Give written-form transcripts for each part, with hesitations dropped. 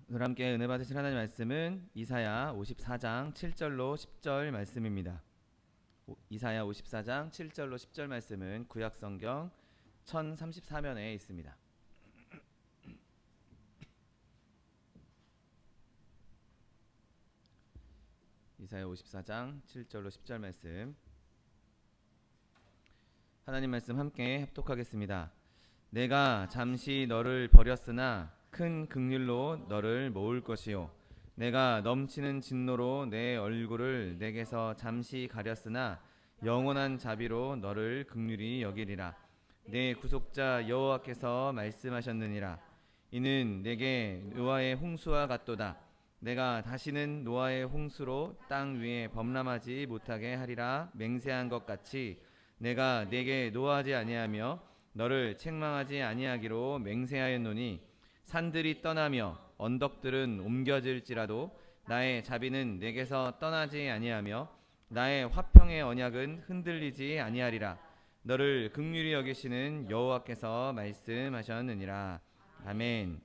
오늘 함께 은혜 받으실 하나님 말씀은 이사야 54장 7절로 10절 말씀입니다. 이사야 54장 7절로 10절 말씀은 구약성경 1034면에 있습니다. 이사야 54장 7절로 10절 말씀, 하나님 말씀 함께 합독하겠습니다. 내가 잠시 너를 버렸으나 큰 긍휼로 너를 모을 것이요, 내가 넘치는 진노로 내 얼굴을 내게서 잠시 가렸으나 영원한 자비로 너를 긍휼히 여기리라. 내 구속자 여호와께서 말씀하셨느니라. 이는 내게 노아의 홍수와 같도다. 내가 다시는 노아의 홍수로 땅 위에 범람하지 못하게 하리라 맹세한 것 같이 내가 내게 노하지 아니하며 너를 책망하지 아니하기로 맹세하였노니, 산들이 떠나며 언덕들은 옮겨질지라도 나의 자비는 내게서 떠나지 아니하며 나의 화평의 언약은 흔들리지 아니하리라. 너를 긍휼히 여기시는 여호와께서 말씀하셨느니라. 아멘.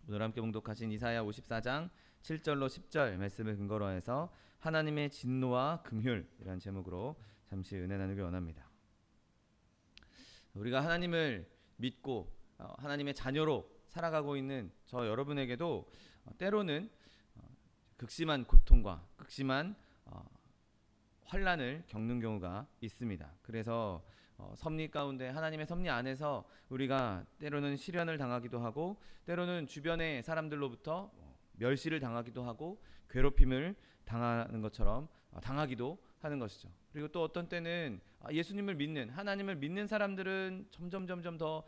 오늘 함께 봉독하신 이사야 54장 7절로 10절 말씀을 근거로 해서 하나님의 진노와 긍휼이라는 제목으로 잠시 은혜 나누기 원합니다. 우리가 하나님을 믿고 하나님의 자녀로 살아가고 있는 저 여러분에게도 때로는 극심한 고통과 극심한 환난을 겪는 경우가 있습니다. 그래서 섭리 가운데, 하나님의 섭리 안에서 우리가 때로는 시련을 당하기도 하고, 때로는 주변의 사람들로부터 멸시를 당하기도 하고, 괴롭힘을 당하는 것처럼 당하기도 하는 것이죠. 그리고 또 어떤 때는 예수님을 믿는, 하나님을 믿는 사람들은 점점 더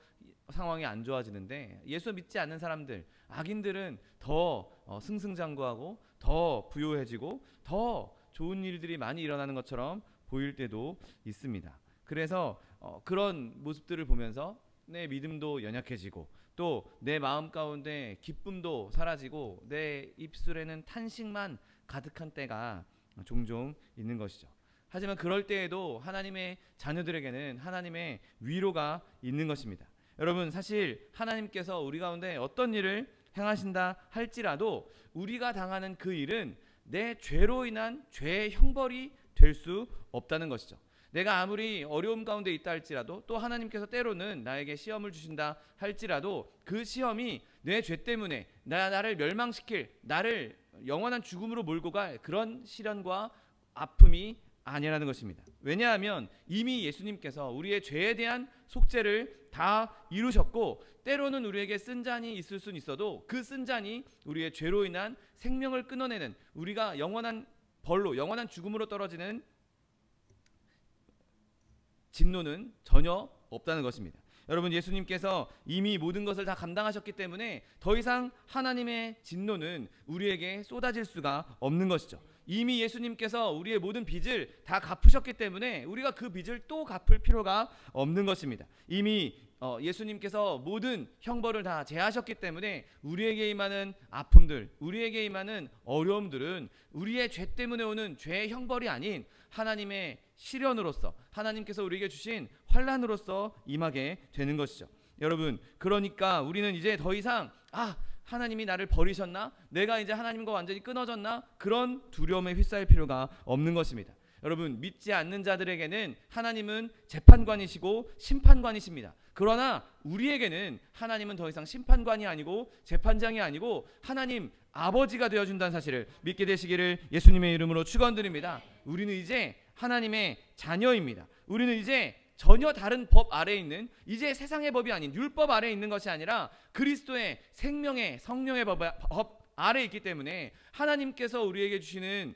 상황이 안 좋아지는데, 예수 믿지 않는 사람들, 악인들은 더 승승장구하고 더 부유해지고 더 좋은 일들이 많이 일어나는 것처럼 보일 때도 있습니다. 그래서 그런 모습들을 보면서 내 믿음도 연약해지고, 또 내 마음 가운데 기쁨도 사라지고, 내 입술에는 탄식만 가득한 때가 종종 있는 것이죠. 하지만 그럴 때에도 하나님의 자녀들에게는 하나님의 위로가 있는 것입니다. 여러분, 사실 하나님께서 우리 가운데 어떤 일을 행하신다 할지라도 우리가 당하는 그 일은 내 죄로 인한 죄의 형벌이 될 수 없다는 것이죠. 내가 아무리 어려움 가운데 있다 할지라도, 또 하나님께서 때로는 나에게 시험을 주신다 할지라도 그 시험이 내 죄 때문에 나를 멸망시킬, 나를 영원한 죽음으로 몰고 갈 그런 시련과 아픔이 아니라는 것입니다. 왜냐하면 이미 예수님께서 우리의 죄에 대한 속죄를 다 이루셨고, 때로는 우리에게 쓴 잔이 있을 수는 있어도 그 쓴 잔이 우리의 죄로 인한 생명을 끊어내는, 우리가 영원한 벌로, 영원한 죽음으로 떨어지는 진노는 전혀 없다는 것입니다. 여러분, 예수님께서 이미 모든 것을 다 감당하셨기 때문에 더 이상 하나님의 진노는 우리에게 쏟아질 수가 없는 것이죠. 이미 예수님께서 우리의 모든 빚을 다 갚으셨기 때문에 우리가 그 빚을 또 갚을 필요가 없는 것입니다. 이미 예수님께서 모든 형벌을 다 제하셨기 때문에 우리에게 임하는 아픔들, 우리에게 임하는 어려움들은 우리의 죄 때문에 오는 죄의 형벌이 아닌 하나님의 시련으로서, 하나님께서 우리에게 주신 환난으로서 임하게 되는 것이죠. 여러분, 그러니까 우리는 이제 더 이상 하나님이 나를 버리셨나? 내가 이제 하나님과 완전히 끊어졌나? 그런 두려움에 휩싸일 필요가 없는 것입니다. 여러분, 믿지 않는 자들에게는 하나님은 재판관이시고 심판관이십니다. 그러나 우리에게는 하나님은 더 이상 심판관이 아니고 재판장이 아니고 하나님 아버지가 되어준다는 사실을 믿게 되시기를 예수님의 이름으로 축원드립니다. 우리는 이제 하나님의 자녀입니다. 우리는 이제 전혀 다른 법 아래에 있는, 이제 세상의 법이 아닌 율법 아래에 있는 것이 아니라 그리스도의 생명의 성령의 법 아래에 있기 때문에 하나님께서 우리에게 주시는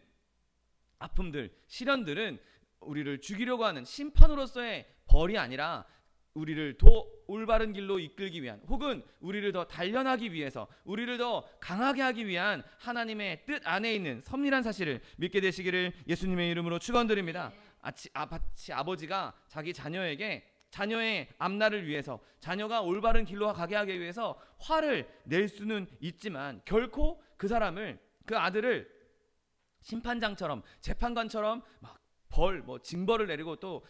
아픔들, 시련들은 우리를 죽이려고 하는 심판으로서의 벌이 아니라 우리를 더 올바른 길로 이끌기 위한, 혹은 우리를 더 단련하기 위해서, 우리를 더 강하게 하기 위한 하나님의 뜻 안에 있는 섭리란 사실을 믿게 되시기를 예수님의 이름으로 축원드립니다. 아버지가 자기 자녀에게 자녀의 앞날을 위해서, 자녀가 올바른 길로 가게 하기 위해서 화를 낼 수는 있지만 결코 그 사람을, 그 아들을 심판장처럼, 재판관처럼 막 징벌을 내리고 또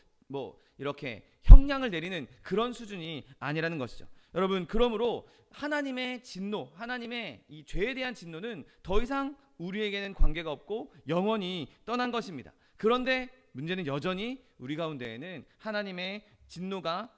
이렇게 형량을 내리는 그런 수준이 아니라는 것이죠. 여러분, 그러므로 하나님의 진노, 하나님의 이 죄에 대한 진노는 더 이상 우리에게는 관계가 없고 영원히 떠난 것입니다. 그런데 문제는 여전히 우리 가운데에는 하나님의 진노가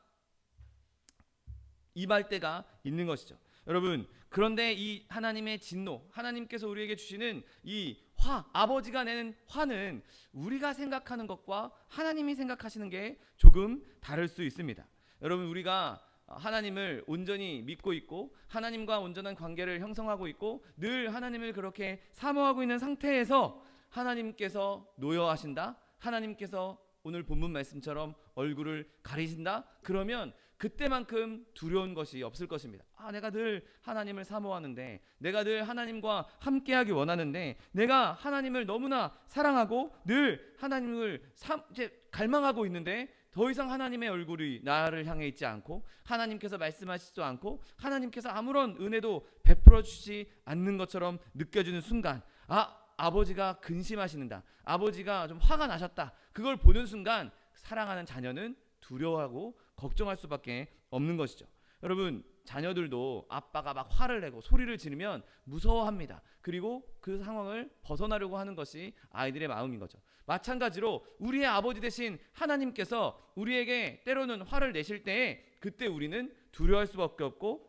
임할 때가 있는 것이죠. 여러분, 그런데 이 하나님의 진노, 하나님께서 우리에게 주시는 이 화, 아버지가 내는 화는 우리가 생각하는 것과 하나님이 생각하시는 게 조금 다를 수 있습니다. 여러분, 우리가 하나님을 온전히 믿고 있고 하나님과 온전한 관계를 형성하고 있고 늘 하나님을 그렇게 사모하고 있는 상태에서 하나님께서 노여하신다, 하나님께서 오늘 본문 말씀처럼 얼굴을 가리신다, 그러면 그때만큼 두려운 것이 없을 것입니다. 내가 늘 하나님을 사모하는데, 내가 늘 하나님과 함께하기 원하는데, 내가 하나님을 너무나 사랑하고 늘 하나님을 갈망하고 있는데 더 이상 하나님의 얼굴이 나를 향해 있지 않고 하나님께서 말씀하시지도 않고 하나님께서 아무런 은혜도 베풀어 주지 않는 것처럼 느껴지는 순간, 아버지가 근심하시는다, 아버지가 좀 화가 나셨다, 그걸 보는 순간 사랑하는 자녀는 두려워하고 걱정할 수밖에 없는 것이죠. 여러분, 자녀들도 아빠가 막 화를 내고 소리를 지르면 무서워합니다. 그리고 그 상황을 벗어나려고 하는 것이 아이들의 마음인 거죠. 마찬가지로 우리의 아버지 되신 하나님께서 우리에게 때로는 화를 내실 때에 그때 우리는 두려워할 수밖에 없고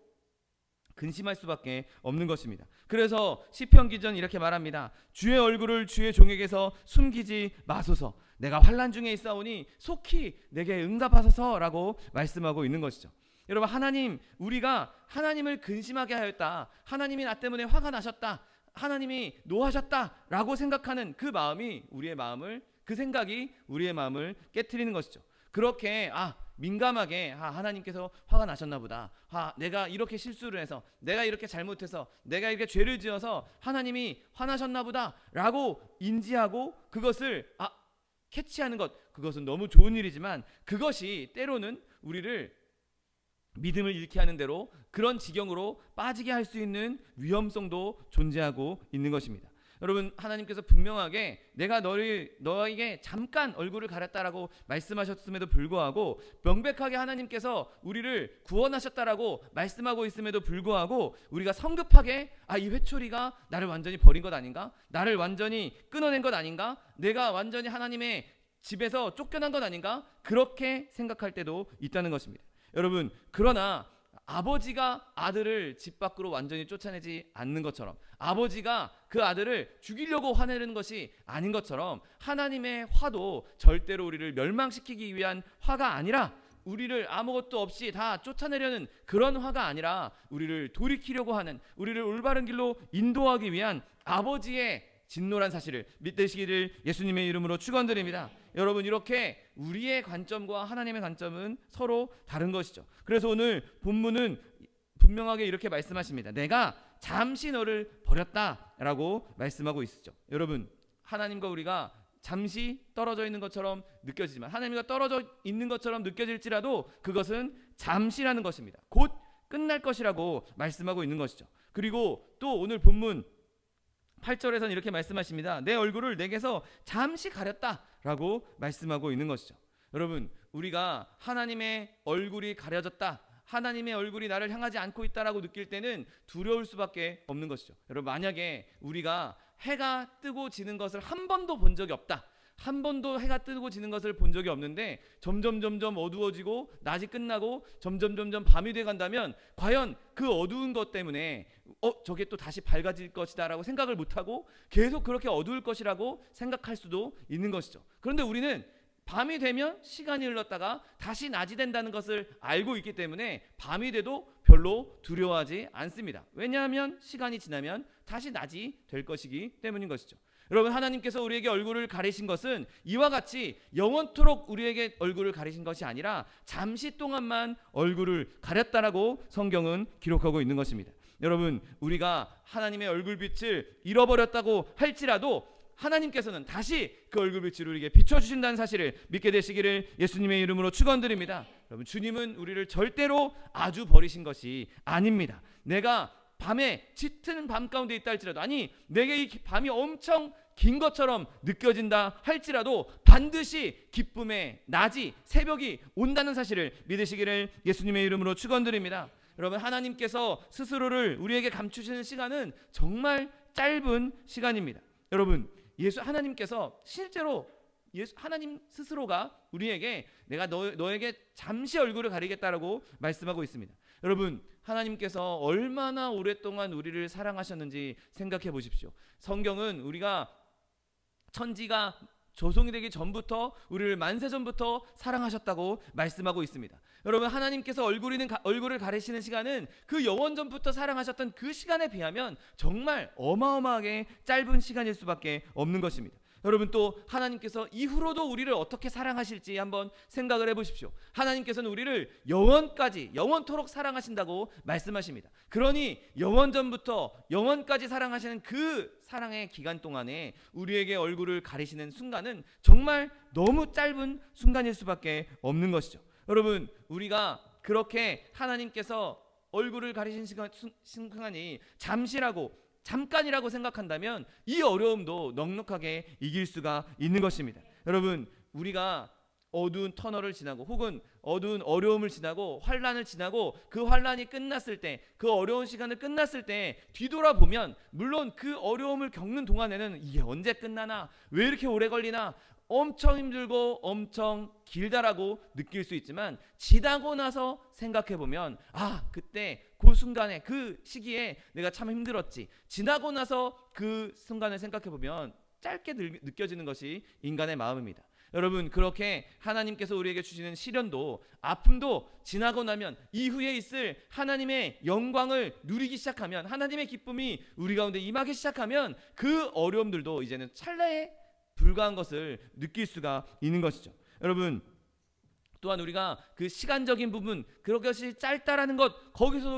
근심할 수밖에 없는 것입니다. 그래서 시편 기전 이렇게 말합니다. 주의 얼굴을 주의 종에게서 숨기지 마소서. 내가 환난 중에 있사오니 속히 내게 응답하소서라고 말씀하고 있는 것이죠. 여러분, 하나님, 우리가 하나님을 근심하게 하였다, 하나님이 나 때문에 화가 나셨다, 하나님이 노하셨다라고 생각하는 그 마음이 우리의 마음을, 그 생각이 우리의 마음을 깨트리는 것이죠. 그렇게 민감하게 하나님께서 화가 나셨나 보다, 내가 이렇게 실수를 해서, 내가 이렇게 잘못해서, 내가 이렇게 죄를 지어서 하나님이 화나셨나 보다 라고 인지하고 그것을 캐치하는 것, 그것은 너무 좋은 일이지만 그것이 때로는 우리를 믿음을 잃게 하는 대로 그런 지경으로 빠지게 할 수 있는 위험성도 존재하고 있는 것입니다. 여러분, 하나님께서 분명하게 내가 너에게 잠깐 얼굴을 가렸다라고 말씀하셨음에도 불구하고, 명백하게 하나님께서 우리를 구원하셨다라고 말씀하고 있음에도 불구하고 우리가 성급하게 이 회초리가 나를 완전히 버린 것 아닌가, 나를 완전히 끊어낸 것 아닌가, 내가 완전히 하나님의 집에서 쫓겨난 것 아닌가, 그렇게 생각할 때도 있다는 것입니다. 여러분, 그러나 아버지가 아들을 집 밖으로 완전히 쫓아내지 않는 것처럼, 아버지가 그 아들을 죽이려고 화내는 것이 아닌 것처럼, 하나님의 화도 절대로 우리를 멸망시키기 위한 화가 아니라, 우리를 아무것도 없이 다 쫓아내려는 그런 화가 아니라 우리를 돌이키려고 하는, 우리를 올바른 길로 인도하기 위한 아버지의 진노란 사실을 믿으시기를 예수님의 이름으로 축원드립니다. 여러분, 이렇게 우리의 관점과 하나님의 관점은 서로 다른 것이죠. 그래서 오늘 본문은 분명하게 이렇게 말씀하십니다. 내가 잠시 너를 버렸다라고 말씀하고 있죠. 여러분, 하나님과 우리가 잠시 떨어져 있는 것처럼 느껴지지만, 하나님과 떨어져 있는 것처럼 느껴질지라도 그것은 잠시라는 것입니다. 곧 끝날 것이라고 말씀하고 있는 것이죠. 그리고 또 오늘 본문 8절에서는 이렇게 말씀하십니다. 내 얼굴을 내게서 잠시 가렸다라고 말씀하고 있는 것이죠. 여러분, 우리가 하나님의 얼굴이 가려졌다, 하나님의 얼굴이 나를 향하지 않고 있다라고 느낄 때는 두려울 수밖에 없는 것이죠. 여러분, 만약에 우리가 해가 뜨고 지는 것을 한 번도 본 적이 없다, 한 번도 해가 뜨고 지는 것을 본 적이 없는데 점점 어두워지고 낮이 끝나고 점점 밤이 돼 간다면, 과연 그 어두운 것 때문에 저게 또 다시 밝아질 것이다 라고 생각을 못하고 계속 그렇게 어두울 것이라고 생각할 수도 있는 것이죠. 그런데 우리는 밤이 되면 시간이 흘렀다가 다시 낮이 된다는 것을 알고 있기 때문에 밤이 돼도 별로 두려워하지 않습니다. 왜냐하면 시간이 지나면 다시 낮이 될 것이기 때문인 것이죠. 여러분, 하나님께서 우리에게 얼굴을 가리신 것은 이와 같이 영원토록 우리에게 얼굴을 가리신 것이 아니라 잠시 동안만 얼굴을 가렸다라고 성경은 기록하고 있는 것입니다. 여러분, 우리가 하나님의 얼굴빛을 잃어버렸다고 할지라도 하나님께서는 다시 그 얼굴빛을 우리에게 비춰주신다는 사실을 믿게 되시기를 예수님의 이름으로 축원드립니다. 여러분, 주님은 우리를 절대로 아주 버리신 것이 아닙니다. 내가 밤에 짙은 밤 가운데 있다 할지라도, 아니 내게 이 밤이 엄청 긴 것처럼 느껴진다 할지라도 반드시 기쁨의 낮이, 새벽이 온다는 사실을 믿으시기를 예수님의 이름으로 축원드립니다. 여러분, 하나님께서 스스로를 우리에게 감추시는 시간은 정말 짧은 시간입니다. 여러분, 하나님께서 실제로 하나님 스스로가 우리에게 내가 너에게 잠시 얼굴을 가리겠다라고 말씀하고 있습니다. 여러분, 하나님께서 얼마나 오랫동안 우리를 사랑하셨는지 생각해 보십시오. 성경은 우리가 천지가 조성이 되기 전부터, 우리를 만세전부터 사랑하셨다고 말씀하고 있습니다. 여러분, 하나님께서 얼굴을 가리시는 시간은 그 영원전부터 사랑하셨던 그 시간에 비하면 정말 어마어마하게 짧은 시간일 수밖에 없는 것입니다. 여러분, 또 하나님께서 이후로도 우리를 어떻게 사랑하실지 한번 생각을 해보십시오. 하나님께서는 우리를 영원토록 사랑하신다고 말씀하십니다. 그러니 영원전부터 영원까지 사랑하시는 그 사랑의 기간 동안에 우리에게 얼굴을 가리시는 순간은 정말 너무 짧은 순간일 수밖에 없는 것이죠. 여러분, 우리가 그렇게 하나님께서 얼굴을 가리신 순간이 잠깐이라고 생각한다면 이 어려움도 넉넉하게 이길 수가 있는 것입니다. 여러분, 우리가 어두운 터널을 지나고 혹은 어두운 어려움을 지나고 환난을 지나고 그 환난이 끝났을 때, 그 어려운 시간을 끝났을 때 뒤돌아보면 물론 그 어려움을 겪는 동안에는 이게 언제 끝나나, 왜 이렇게 오래 걸리나, 엄청 힘들고 엄청 길다라고 느낄 수 있지만 지나고 나서 생각해보면 그때 그 순간에 그 시기에 내가 참 힘들었지. 지나고 나서 그 순간을 생각해보면 짧게 느껴지는 것이 인간의 마음입니다. 여러분, 그렇게 하나님께서 우리에게 주시는 시련도 아픔도 지나고 나면 이후에 있을 하나님의 영광을 누리기 시작하면, 하나님의 기쁨이 우리 가운데 임하기 시작하면 그 어려움들도 이제는 찰나에 불과한 것을 느낄 수가 있는 것이죠. 여러분, 또한 우리가 그 시간적인 부분, 그것이 짧다라는 것, 거기서도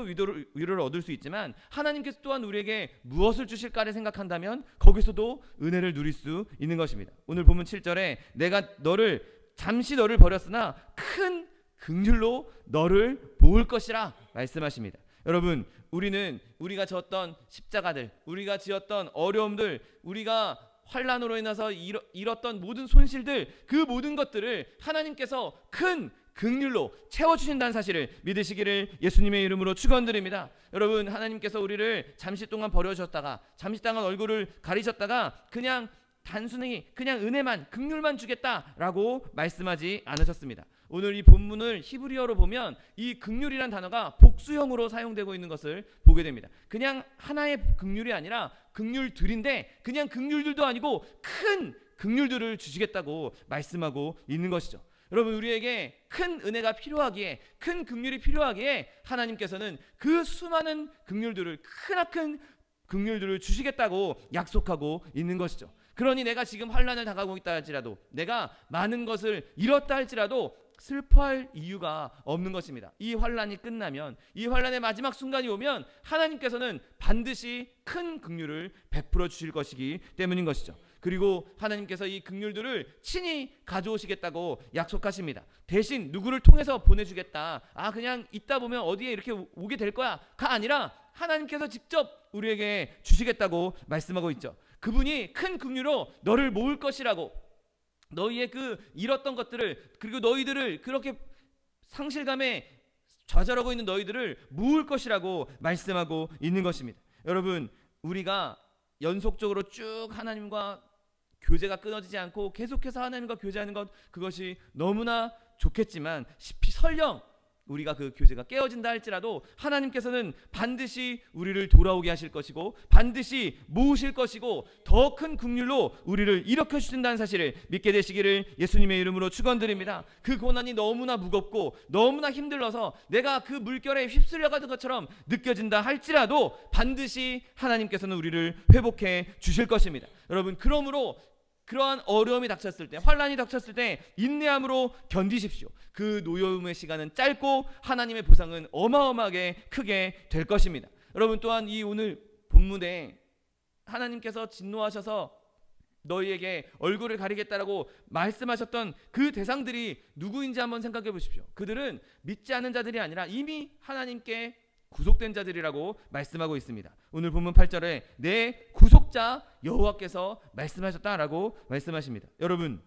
위로를 얻을 수 있지만 하나님께서 또한 우리에게 무엇을 주실까를 생각한다면 거기서도 은혜를 누릴 수 있는 것입니다. 오늘 본문 7절에 내가 잠시 너를 버렸으나 큰 긍휼로 너를 모을 것이라 말씀하십니다. 여러분, 우리가 졌던 십자가들, 우리가 지었던 어려움들, 우리가 환난으로 인해서 잃었던 모든 손실들, 그 모든 것들을 하나님께서 큰 긍휼로 채워주신다는 사실을 믿으시기를 예수님의 이름으로 축원드립니다. 여러분, 하나님께서 우리를 잠시 동안 버려주셨다가, 잠시 동안 얼굴을 가리셨다가 그냥 단순히 은혜만, 긍휼만 주겠다라고 말씀하지 않으셨습니다. 오늘 이 본문을 히브리어로 보면 이 긍휼이란 단어가 복수형으로 사용되고 있는 것을 보게 됩니다. 그냥 하나의 긍휼이 아니라 긍휼들인데, 그냥 긍휼들도 아니고 큰 긍휼들을 주시겠다고 말씀하고 있는 것이죠. 여러분, 우리에게 큰 은혜가 필요하기에, 큰 긍휼이 필요하기에 하나님께서는 그 수많은 긍휼들을, 크나큰 긍휼들을 주시겠다고 약속하고 있는 것이죠. 그러니 내가 지금 환난을 당하고 있다 할지라도, 내가 많은 것을 잃었다 할지라도 슬퍼할 이유가 없는 것입니다. 이 환난이 끝나면, 이 환난의 마지막 순간이 오면 하나님께서는 반드시 큰 긍휼을 베풀어 주실 것이기 때문인 것이죠. 그리고 하나님께서 이 긍휼들을 친히 가져오시겠다고 약속하십니다. 대신 누구를 통해서 보내주겠다, 그냥 있다 보면 어디에 이렇게 오게 될 거야가 아니라 하나님께서 직접 우리에게 주시겠다고 말씀하고 있죠. 그분이 큰 긍휼로 너를 모을 것이라고, 너희의 그 잃었던 것들을, 그리고 너희들을 그렇게 상실감에 좌절하고 있는 너희들을 모을 것이라고 말씀하고 있는 것입니다. 여러분, 우리가 연속적으로 쭉 하나님과 교제가 끊어지지 않고 계속해서 하나님과 교제하는 것, 그것이 너무나 좋겠지만 설령 우리가 그 교제가 깨어진다 할지라도 하나님께서는 반드시 우리를 돌아오게 하실 것이고 반드시 모으실 것이고 더 큰 긍휼로 우리를 일으켜 주신다는 사실을 믿게 되시기를 예수님의 이름으로 축원드립니다. 그 고난이 너무나 무겁고 너무나 힘들어서 내가 그 물결에 휩쓸려가는 것처럼 느껴진다 할지라도 반드시 하나님께서는 우리를 회복해 주실 것입니다. 여러분, 그러므로 그러한 어려움이 닥쳤을 때, 환난이 닥쳤을 때 인내함으로 견디십시오. 그 노여움의 시간은 짧고 하나님의 보상은 어마어마하게 크게 될 것입니다. 여러분, 또한 이 오늘 본문에 하나님께서 진노하셔서 너희에게 얼굴을 가리겠다라고 말씀하셨던 그 대상들이 누구인지 한번 생각해 보십시오. 그들은 믿지 않은 자들이 아니라 이미 하나님께 구속된 자들이라고 말씀하고 있습니다. 오늘 본문 8절에 내 구속자 여호와께서 말씀하셨다라고 말씀하십니다. 여러분,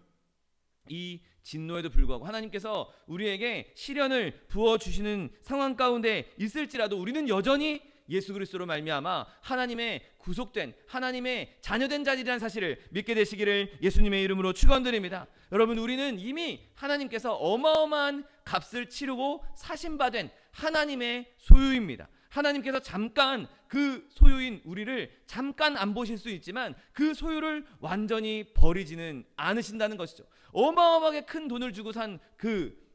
이 진노에도 불구하고 하나님께서 우리에게 시련을 부어주시는 상황 가운데 있을지라도 우리는 여전히 예수 그리스도로 말미암아 하나님의 구속된 하나님의 자녀된 자들이라는 사실을 믿게 되시기를 예수님의 이름으로 축원드립니다. 여러분, 우리는 이미 하나님께서 어마어마한 값을 치르고 사신받은 하나님의 소유입니다. 하나님께서 잠깐 그 소유인 우리를 잠깐 안 보실 수 있지만 그 소유를 완전히 버리지는 않으신다는 것이죠. 어마어마하게 큰 돈을 주고 산 그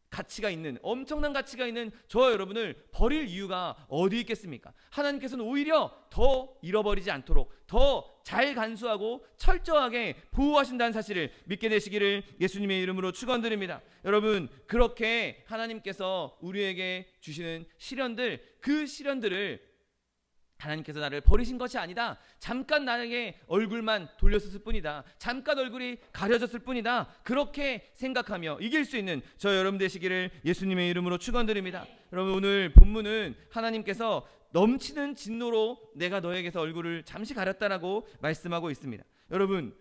가치가 있는, 엄청난 가치가 있는 저와 여러분을 버릴 이유가 어디 있겠습니까? 하나님께서는 오히려 더 잃어버리지 않도록 더 잘 간수하고 철저하게 보호하신다는 사실을 믿게 되시기를 예수님의 이름으로 축원드립니다. 여러분, 그렇게 하나님께서 우리에게 주시는 시련들, 그 시련들을 하나님께서 나를 버리신 것이 아니다. 잠깐 나에게 얼굴만 돌렸을 뿐이다. 잠깐 얼굴이 가려졌을 뿐이다. 그렇게 생각하며 이길 수 있는 저 여러분 되시기를 예수님의 이름으로 축원드립니다. 여러분, 오늘 본문은 하나님께서 넘치는 진노로 내가 너에게서 얼굴을 잠시 가렸다라고 말씀하고 있습니다. 여러분,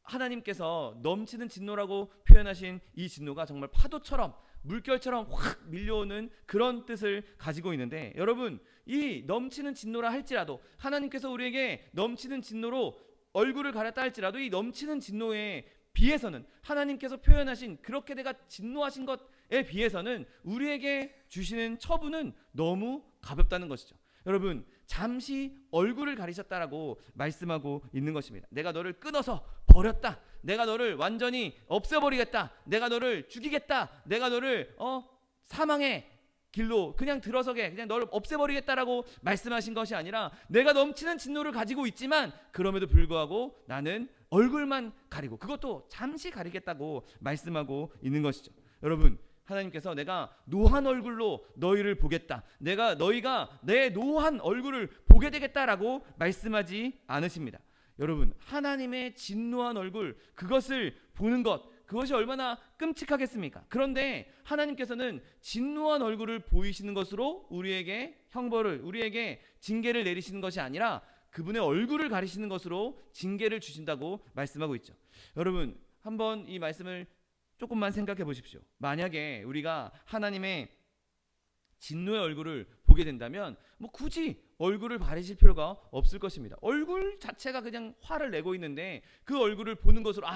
하나님께서 넘치는 진노라고 표현하신 이 진노가 정말 파도처럼 물결처럼 확 밀려오는 그런 뜻을 가지고 있는데, 여러분, 이 넘치는 진노라 할지라도 하나님께서 우리에게 넘치는 진노로 얼굴을 가렸다 할지라도 이 넘치는 진노에 비해서는 하나님께서 표현하신 그렇게 내가 진노하신 것에 비해서는 우리에게 주시는 처분은 너무 가볍다는 것이죠. 여러분, 잠시 얼굴을 가리셨다라고 말씀하고 있는 것입니다. 내가 너를 끊어서 버렸다. 내가 너를 완전히 없애버리겠다. 내가 너를 죽이겠다. 내가 너를 사망의 길로 그냥 들어서게 그냥 너를 없애버리겠다라고 말씀하신 것이 아니라 내가 넘치는 진노를 가지고 있지만 그럼에도 불구하고 나는 얼굴만 가리고 그것도 잠시 가리겠다고 말씀하고 있는 것이죠. 여러분, 하나님께서 내가 노한 얼굴로 너희를 보겠다. 너희가 내 노한 얼굴을 보게 되겠다라고 말씀하지 않으십니다. 여러분, 하나님의 진노한 얼굴, 그것을 보는 것, 그것이 얼마나 끔찍하겠습니까? 그런데 하나님께서는 진노한 얼굴을 보이시는 것으로 우리에게 형벌을, 우리에게 징계를 내리시는 것이 아니라 그분의 얼굴을 가리시는 것으로 징계를 주신다고 말씀하고 있죠. 여러분, 한번 이 말씀을 조금만 생각해 보십시오. 만약에 우리가 하나님의 진노의 얼굴을 보게 된다면 굳이 얼굴을 가리실 필요가 없을 것입니다. 얼굴 자체가 그냥 화를 내고 있는데 그 얼굴을 보는 것으로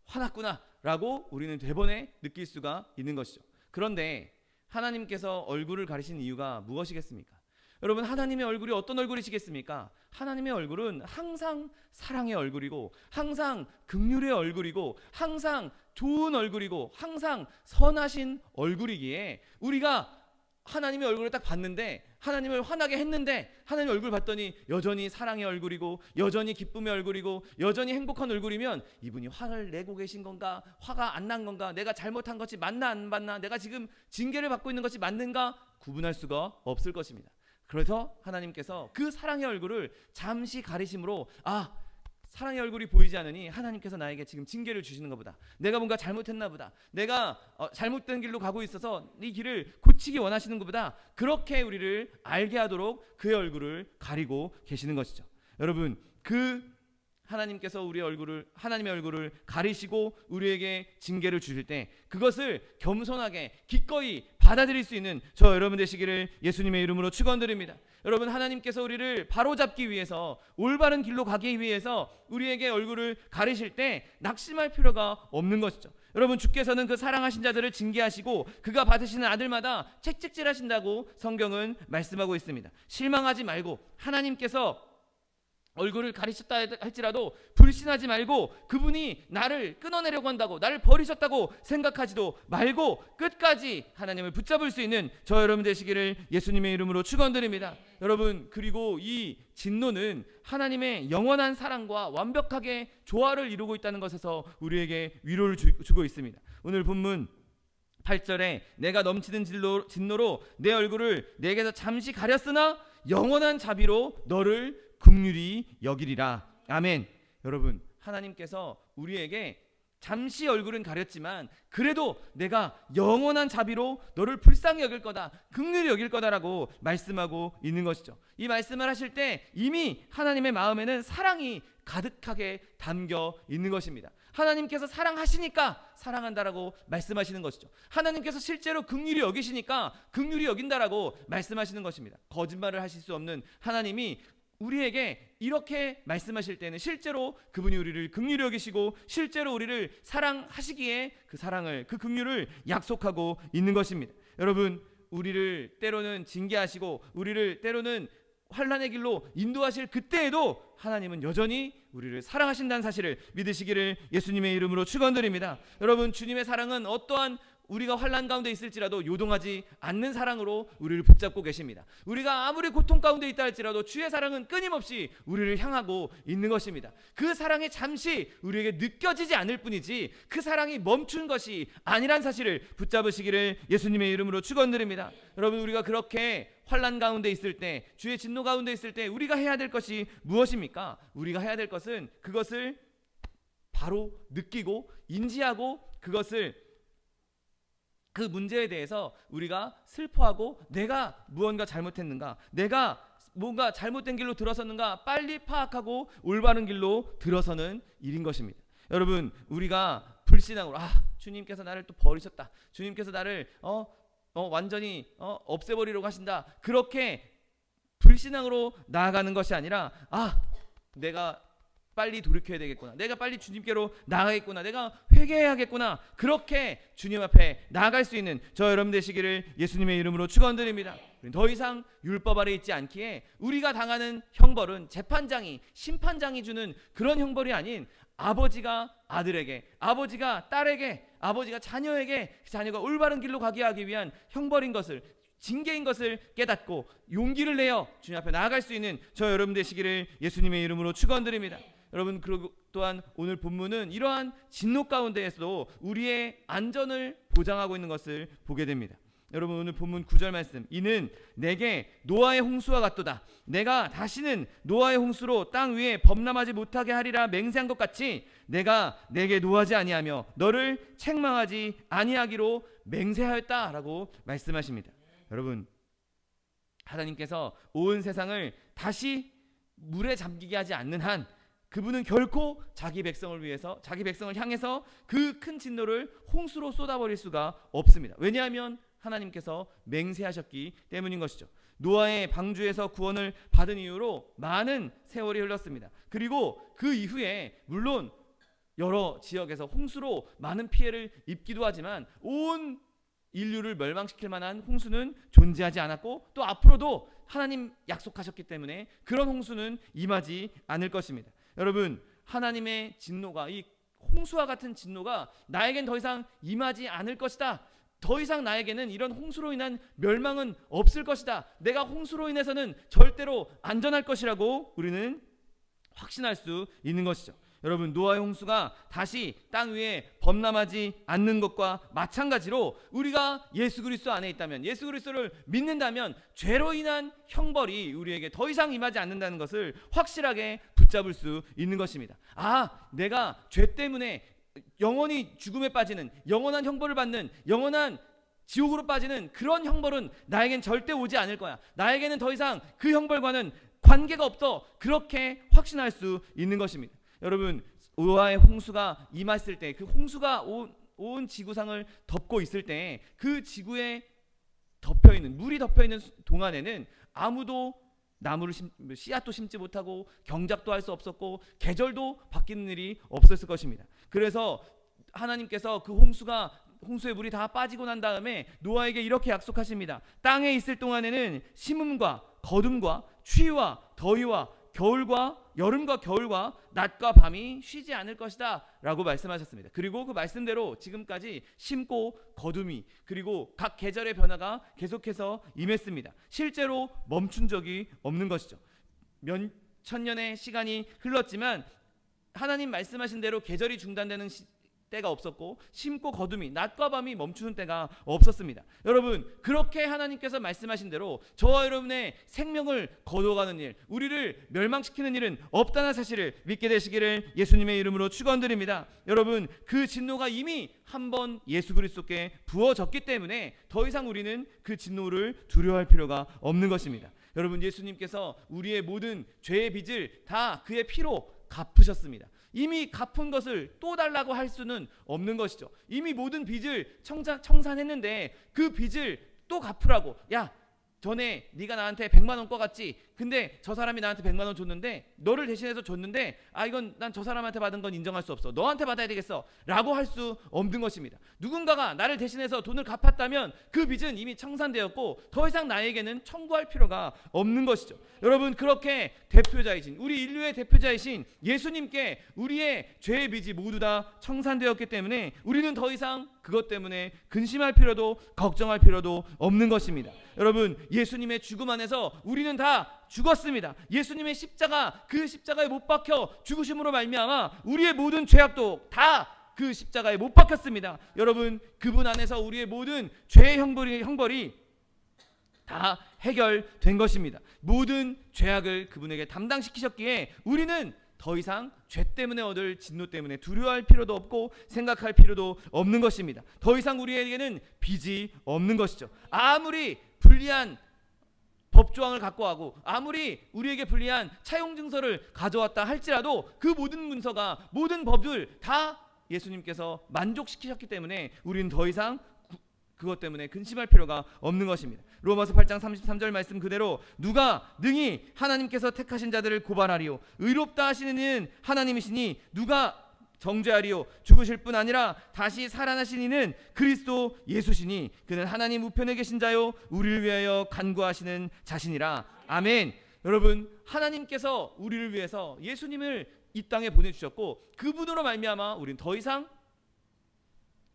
화났구나 라고 우리는 대번에 느낄 수가 있는 것이죠. 그런데 하나님께서 얼굴을 가리신 이유가 무엇이겠습니까? 여러분, 하나님의 얼굴이 어떤 얼굴이시겠습니까? 하나님의 얼굴은 항상 사랑의 얼굴이고 항상 긍휼의 얼굴이고 항상 좋은 얼굴이고 항상 선하신 얼굴이기에 우리가 하나님의 얼굴을 딱 봤는데 하나님을 화나게 했는데 하나님의 얼굴 봤더니 여전히 사랑의 얼굴이고 여전히 기쁨의 얼굴이고 여전히 행복한 얼굴이면 이분이 화를 내고 계신 건가, 화가 안 난 건가, 내가 잘못한 것이 맞나 안 맞나, 내가 지금 징계를 받고 있는 것이 맞는가 구분할 수가 없을 것입니다. 그래서 하나님께서 그 사랑의 얼굴을 잠시 가리심으로 사랑의 얼굴이 보이지 않으니 하나님께서 나에게 지금 징계를 주시는 것보다 내가 뭔가 잘못했나 보다, 내가 잘못된 길로 가고 있어서 이 길을 고치기 원하시는 것보다 그렇게 우리를 알게 하도록 그의 얼굴을 가리고 계시는 것이죠. 여러분, 하나님께서 하나님의 얼굴을 가리시고 우리에게 징계를 주실 때 그것을 겸손하게 기꺼이 받아들일 수 있는 저 여러분 되시기를 예수님의 이름으로 축원드립니다. 여러분, 하나님께서 우리를 바로잡기 위해서 올바른 길로 가기 위해서 우리에게 얼굴을 가리실 때 낙심할 필요가 없는 것이죠. 여러분, 주께서는 그 사랑하신 자들을 징계하시고 그가 받으시는 아들마다 채찍질하신다고 성경은 말씀하고 있습니다. 실망하지 말고 하나님께서 얼굴을 가리셨다 할지라도 불신하지 말고 그분이 나를 끊어내려고 한다고, 나를 버리셨다고 생각하지도 말고 끝까지 하나님을 붙잡을 수 있는 저 여러분 되시기를 예수님의 이름으로 축원드립니다. 여러분, 그리고 이 진노는 하나님의 영원한 사랑과 완벽하게 조화를 이루고 있다는 것에서 우리에게 위로를 주고 있습니다. 오늘 본문 8절에 내가 넘치는 진노로 내 얼굴을 내게서 잠시 가렸으나 영원한 자비로 너를 긍휼히 여기리라. 아멘. 여러분, 하나님께서 우리에게 잠시 얼굴은 가렸지만 그래도 내가 영원한 자비로 너를 불쌍히 여길 거다, 긍휼히 여길 거다라고 말씀하고 있는 것이죠. 이 말씀을 하실 때 이미 하나님의 마음에는 사랑이 가득하게 담겨 있는 것입니다. 하나님께서 사랑하시니까 사랑한다라고 말씀하시는 것이죠. 하나님께서 실제로 긍휼히 여기시니까 긍휼히 여긴다라고 말씀하시는 것입니다. 거짓말을 하실 수 없는 하나님이 우리에게 이렇게 말씀하실 때는 실제로 그분이 우리를 긍휼히 여기시고 실제로 우리를 사랑하시기에 그 사랑을, 그 긍휼을 약속하고 있는 것입니다. 여러분, 우리를 때로는 징계하시고 우리를 때로는 환난의 길로 인도하실 그때에도 하나님은 여전히 우리를 사랑하신다는 사실을 믿으시기를 예수님의 이름으로 축원드립니다. 여러분, 주님의 사랑은 어떠한 우리가 환난 가운데 있을지라도 요동하지 않는 사랑으로 우리를 붙잡고 계십니다. 우리가 아무리 고통 가운데 있다 할지라도 주의 사랑은 끊임없이 우리를 향하고 있는 것입니다. 그 사랑이 잠시 우리에게 느껴지지 않을 뿐이지 그 사랑이 멈춘 것이 아니란 사실을 붙잡으시기를 예수님의 이름으로 축원드립니다. 여러분, 우리가 그렇게 환난 가운데 있을 때, 주의 진노 가운데 있을 때 우리가 해야 될 것이 무엇입니까? 우리가 해야 될 것은 그것을 바로 느끼고 인지하고 그 문제에 대해서 우리가 슬퍼하고 내가 무언가 잘못했는가, 내가 뭔가 잘못된 길로 들어섰는가 빨리 파악하고 올바른 길로 들어서는 일인 것입니다. 여러분, 우리가 불신앙으로 주님께서 나를 또 버리셨다, 주님께서 나를 완전히 없애버리려고 하신다, 그렇게 불신앙으로 나아가는 것이 아니라 내가 빨리 돌이켜야 되겠구나, 내가 빨리 주님께로 나아가겠구나, 내가 회개해야겠구나, 그렇게 주님 앞에 나아갈 수 있는 저 여러분 되시기를 예수님의 이름으로 축원드립니다. 더 이상 율법 아래 있지 않기에 우리가 당하는 형벌은 재판장이, 심판장이 주는 그런 형벌이 아닌 아버지가 아들에게, 아버지가 딸에게, 아버지가 자녀에게 자녀가 올바른 길로 가게 하기 위한 형벌인 것을, 징계인 것을 깨닫고 용기를 내어 주님 앞에 나아갈 수 있는 저 여러분 되시기를 예수님의 이름으로 축원드립니다. 여러분, 그리고 또한 오늘 본문은 이러한 진노 가운데에서도 우리의 안전을 보장하고 있는 것을 보게 됩니다. 여러분, 오늘 본문 9절 말씀, 이는 내게 노아의 홍수와 같도다. 내가 다시는 노아의 홍수로 땅 위에 범람하지 못하게 하리라 맹세한 것 같이 내가 내게 노하지 아니하며 너를 책망하지 아니하기로 맹세하였다라고 말씀하십니다. 여러분, 하나님께서 온 세상을 다시 물에 잠기게 하지 않는 한 그분은 결코 자기 백성을 위해서, 자기 백성을 향해서 그 큰 진노를 홍수로 쏟아버릴 수가 없습니다. 왜냐하면 하나님께서 맹세하셨기 때문인 것이죠. 노아의 방주에서 구원을 받은 이후로 많은 세월이 흘렀습니다. 그리고 그 이후에 물론 여러 지역에서 홍수로 많은 피해를 입기도 하지만 온 인류를 멸망시킬 만한 홍수는 존재하지 않았고 또 앞으로도 하나님 약속하셨기 때문에 그런 홍수는 임하지 않을 것입니다. 여러분, 하나님의 진노가, 이 홍수와 같은 진노가 나에겐 더 이상 임하지 않을 것이다, 더 이상 나에게는 이런 홍수로 인한 멸망은 없을 것이다, 내가 홍수로 인해서는 절대로 안전할 것이라고 우리는 확신할 수 있는 것이죠. 여러분, 노아의 홍수가 다시 땅 위에 범람하지 않는 것과 마찬가지로 우리가 예수 그리스도 안에 있다면, 예수 그리스도를 믿는다면 죄로 인한 형벌이 우리에게 더 이상 임하지 않는다는 것을 확실하게 붙잡을 수 있는 것입니다. 내가 죄 때문에 영원히 죽음에 빠지는, 영원한 형벌을 받는, 영원한 지옥으로 빠지는 그런 형벌은 나에겐 절대 오지 않을 거야, 나에게는 더 이상 그 형벌과는 관계가 없어, 그렇게 확신할 수 있는 것입니다. 여러분, 노아의 홍수가 임했을 때, 그 홍수가 온 지구상을 덮고 있을 때, 그 지구에 덮여있는, 물이 덮여있는 동안에는 아무도 나무를 씨앗도 심지 못하고 경작도 할 수 없었고 계절도 바뀌는 일이 없었을 것입니다. 그래서 하나님께서 그 홍수의 물이 다 빠지고 난 다음에 노아에게 이렇게 약속하십니다. 땅에 있을 동안에는 심음과 거둠과 추위와 더위와 여름과 겨울과 낮과 밤이 쉬지 않을 것이다 라고 말씀하셨습니다. 그리고 그 말씀대로 지금까지 심고 거둠이, 그리고 각 계절의 변화가 계속해서 임했습니다. 실제로 멈춘 적이 없는 것이죠. 몇 천년의 시간이 흘렀지만 하나님 말씀하신 대로 계절이 중단되는 때가 없었고 심고 거둠이, 낮과 밤이 멈추는 때가 없었습니다. 여러분, 그렇게 하나님께서 말씀하신 대로 저와 여러분의 생명을 거둬가는 일, 우리를 멸망시키는 일은 없다는 사실을 믿게 되시기를 예수님의 이름으로 축원드립니다. 여러분, 그 진노가 이미 한번 예수 그리스도께 부어졌기 때문에 더 이상 우리는 그 진노를 두려워할 필요가 없는 것입니다. 여러분, 예수님께서 우리의 모든 죄의 빚을 다 그의 피로 갚으셨습니다. 이미 갚은 것을 또 달라고 할 수는 없는 것이죠. 이미 모든 빚을 청산했는데 그 빚을 또 갚으라고, 야 전에 네가 나한테 100만 원 꿔갔지. 근데 저 사람이 나한테 100만 원 줬는데, 너를 대신해서 줬는데, 이건 난 저 사람한테 받은 건 인정할 수 없어. 너한테 받아야 되겠어 라고 할 수 없는 것입니다. 누군가가 나를 대신해서 돈을 갚았다면 그 빚은 이미 청산되었고 더 이상 나에게는 청구할 필요가 없는 것이죠. 여러분, 그렇게 대표자이신, 우리 인류의 대표자이신 예수님께 우리의 죄의 빚이 모두 다 청산되었기 때문에 우리는 더 이상 그것 때문에 근심할 필요도 걱정할 필요도 없는 것입니다. 여러분, 예수님의 죽음 안에서 우리는 다 죽었습니다. 예수님의 십자가, 그 십자가에 못 박혀 죽으심으로 말미암아 우리의 모든 죄악도 다 그 십자가에 못 박혔습니다. 여러분, 그분 안에서 우리의 모든 죄의 형벌이 다 해결된 것입니다. 모든 죄악을 그분에게 담당시키셨기에 우리는 더 이상 죄 때문에 얻을 진노 때문에 두려워할 필요도 없고 생각할 필요도 없는 것입니다. 더 이상 우리에게는 빚이 없는 것이죠. 아무리 불리한 법조항을 갖고 하고 아무리 우리에게 불리한 차용 증서를 가져왔다 할지라도 그 모든 문서가, 모든 법을 다 예수님께서 만족시키셨기 때문에 우리는 더 이상 그것 때문에 근심할 필요가 없는 것입니다. 로마서 8장 33절 말씀 그대로, 누가 능히 하나님께서 택하신 자들을 고발하리요, 의롭다 하시는 이는 하나님이시니 누가 정죄하리요, 죽으실 뿐 아니라 다시 살아나신 이는 그리스도 예수시니 그는 하나님 우편에 계신 자요 우리를 위하여 간구하시는 자신이라. 아멘. 여러분, 하나님께서 우리를 위해서 예수님을 이 땅에 보내주셨고 그분으로 말미암아 우리는 더 이상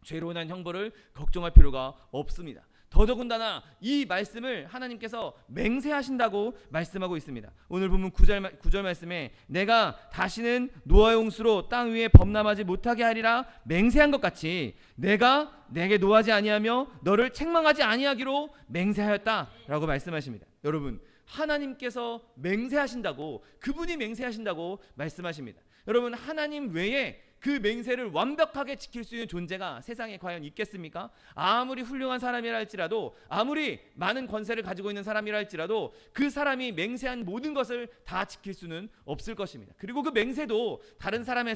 죄로 인한 형벌을 걱정할 필요가 없습니다. 더더군다나 이 말씀을 하나님께서 맹세하신다고 말씀하고 있습니다. 오늘 본문 9절 말씀에 내가 다시는 노아의 홍수로 땅 위에 범람하지 못하게 하리라 맹세한 것 같이 내가 내게 노하지 아니하며 너를 책망하지 아니하기로 맹세하였다라고 말씀하십니다. 여러분, 하나님께서 맹세하신다고, 그분이 맹세하신다고 말씀하십니다. 여러분, 하나님 외에 그 맹세를 완벽하게 지킬 수 있는 존재가 세상에 과연 있겠습니까? 아무리 훌륭한 사람이라 할지라도, 아무리 많은 권세를 가지고 있는 사람이라 할지라도 그 사람이 맹세한 모든 것을 다 지킬 수는 없을 것입니다. 그리고 그 맹세도 다른 사람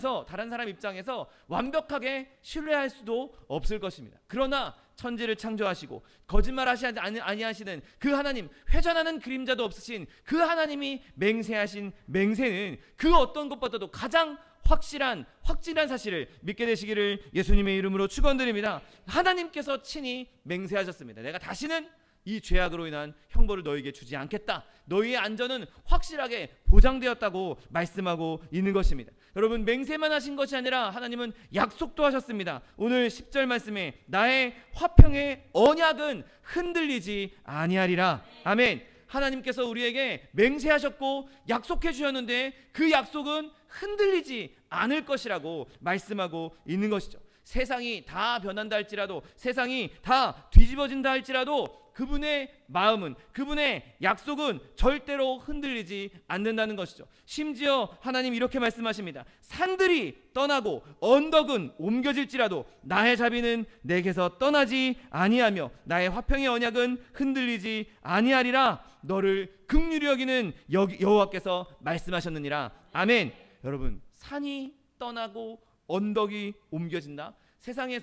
입장에서 완벽하게 신뢰할 수도 없을 것입니다. 그러나 천지를 창조하시고 거짓말하시지 아니하시는 그 하나님, 회전하는 그림자도 없으신 그 하나님이 맹세하신 맹세는 그 어떤 것보다도 가장 확실한 사실을 믿게 되시기를 예수님의 이름으로 축원드립니다. 하나님께서 친히 맹세하셨습니다. 내가 다시는 이 죄악으로 인한 형벌을 너에게 주지 않겠다. 너희의 안전은 확실하게 보장되었다고 말씀하고 있는 것입니다. 여러분, 맹세만 하신 것이 아니라 하나님은 약속도 하셨습니다. 오늘 10절 말씀에 나의 화평의 언약은 흔들리지 아니하리라. 아멘. 하나님께서 우리에게 맹세하셨고 약속해 주셨는데 그 약속은 흔들리지 않을 것이라고 말씀하고 있는 것이죠. 세상이 다 변한다 할지라도, 세상이 다 뒤집어진다 할지라도 그분의 마음은, 그분의 약속은 절대로 흔들리지 않는다는 것이죠. 심지어 하나님 이렇게 말씀하십니다. 산들이 떠나고 언덕은 옮겨질지라도 나의 자비는 내게서 떠나지 아니하며 나의 화평의 언약은 흔들리지 아니하리라. 너를 긍휼히 여기는 여호와께서 말씀하셨느니라. 아멘. 여러분, 산이 떠나고 언덕이 옮겨진다. 세상에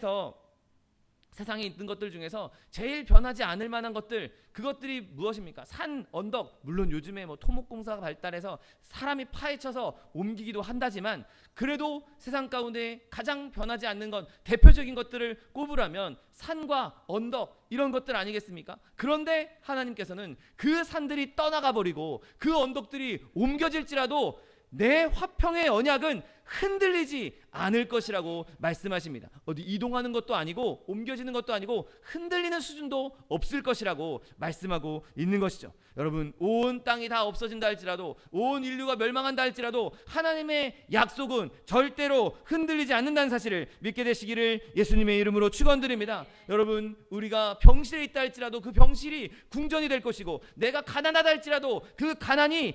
있는 것들 중에서 제일 변하지 않을 만한 것들, 그것들이 무엇입니까? 산, 언덕. 물론 요즘에 토목공사가 발달해서 사람이 파헤쳐서 옮기기도 한다지만 그래도 세상 가운데 가장 변하지 않는 건, 대표적인 것들을 꼽으라면 산과 언덕, 이런 것들 아니겠습니까? 그런데 하나님께서는 그 산들이 떠나가 버리고 그 언덕들이 옮겨질지라도 내 화평의 언약은 흔들리지 않을 것이라고 말씀하십니다. 어디 이동하는 것도 아니고 옮겨지는 것도 아니고 흔들리는 수준도 없을 것이라고 말씀하고 있는 것이죠. 여러분, 온 땅이 다 없어진다 할지라도, 온 인류가 멸망한다 할지라도 하나님의 약속은 절대로 흔들리지 않는다는 사실을 믿게 되시기를 예수님의 이름으로 축원드립니다. 여러분, 우리가 병실에 있다 할지라도 그 병실이 궁전이 될 것이고, 내가 가난하다 할지라도 그 가난이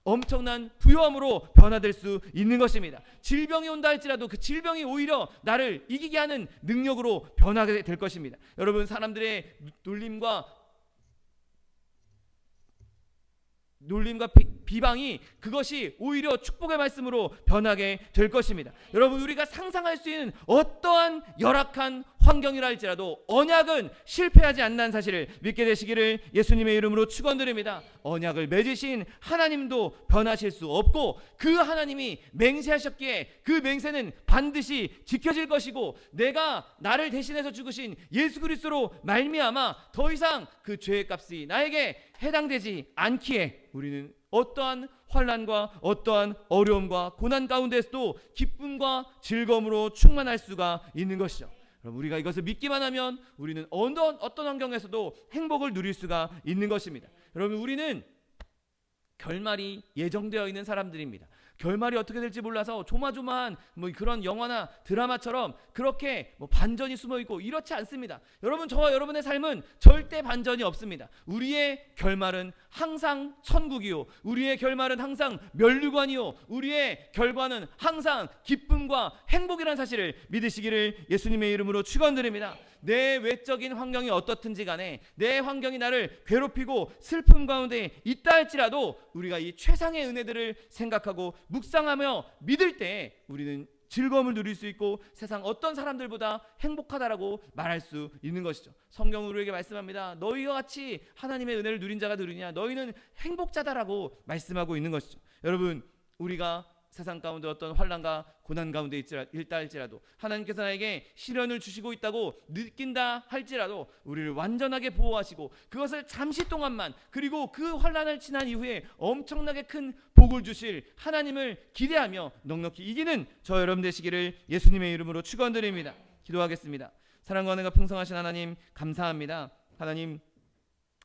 엄청난 부요함으로 변화될 수 있는 것입니다. 질병이 온다 할지라도 그 질병이 오히려 나를 이기게 하는 능력으로 변하게 될 것입니다. 여러분, 사람들의 놀림과 비방이 그것이 오히려 축복의 말씀으로 변하게 될 것입니다. 여러분, 우리가 상상할 수 있는 어떠한 열악한 환경이라 할지라도 언약은 실패하지 않는다는 사실을 믿게 되시기를 예수님의 이름으로 축원드립니다. 언약을 맺으신 하나님도 변하실 수 없고 그 하나님이 맹세하셨기에 그 맹세는 반드시 지켜질 것이고 내가 나를 대신해서 죽으신 예수 그리스도로 말미암아 더 이상 그 죄의 값이 나에게 해당되지 않기에 우리는 어떠한 환난과 어떠한 어려움과 고난 가운데서도 기쁨과 즐거움으로 충만할 수가 있는 것이죠. 그럼 우리가 이것을 믿기만 하면 우리는 어떤 환경에서도 행복을 누릴 수가 있는 것입니다. 여러분, 우리는 결말이 예정되어 있는 사람들입니다. 결말이 어떻게 될지 몰라서 조마조마한 그런 영화나 드라마처럼 그렇게 반전이 숨어 있고 이렇지 않습니다. 여러분, 저와 여러분의 삶은 절대 반전이 없습니다. 우리의 결말은 항상 천국이요, 우리의 결말은 항상 면류관이요, 우리의 결과는 항상 기쁨과 행복이라는 사실을 믿으시기를 예수님의 이름으로 축원드립니다. 내 외적인 환경이 어떻든지 간에 내 환경이 나를 괴롭히고 슬픔 가운데 있다 할지라도 우리가 이 최상의 은혜들을 생각하고 묵상하며 믿을 때 우리는 즐거움을 누릴 수 있고 세상 어떤 사람들보다 행복하다라고 말할 수 있는 것이죠. 성경은 우리에게 말씀합니다. 너희와 같이 하나님의 은혜를 누린 자가 누리냐, 너희는 행복자다라고 말씀하고 있는 것이죠. 여러분, 우리가 세상 가운데 어떤 환난과 고난 가운데 있다 할지라도 하나님께서 나에게 시련을 주시고 있다고 느낀다 할지라도 우리를 완전하게 보호하시고 그것을 잠시 동안만, 그리고 그 환난을 지난 이후에 엄청나게 큰 복을 주실 하나님을 기대하며 넉넉히 이기는 저 여러분 되시기를 예수님의 이름으로 축원드립니다. 기도하겠습니다. 사랑과 은혜가 풍성하신 하나님, 감사합니다. 하나님,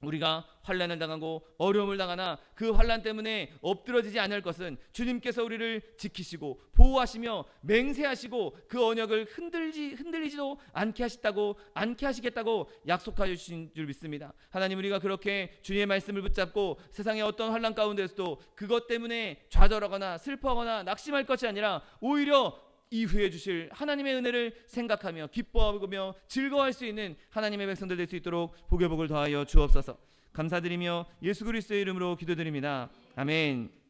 우리가 환난을 당하고 어려움을 당하나 그 환난 때문에 엎드러지지 않을 것은 주님께서 우리를 지키시고 보호하시며 맹세하시고 그 언약을 흔들리지도 않게 하시겠다고 약속하여 주신 줄 믿습니다. 하나님, 우리가 그렇게 주님의 말씀을 붙잡고 세상의 어떤 환난 가운데서도 그것 때문에 좌절하거나 슬퍼하거나 낙심할 것이 아니라 오히려 이후에 주실 하나님의 은혜를 생각하며 기뻐하며 즐거워할 수 있는 하나님의 백성들 될 수 있도록 복의 복을 더하여 주옵소서. 감사드리며 예수 그리스도의 이름으로 기도드립니다. 아멘.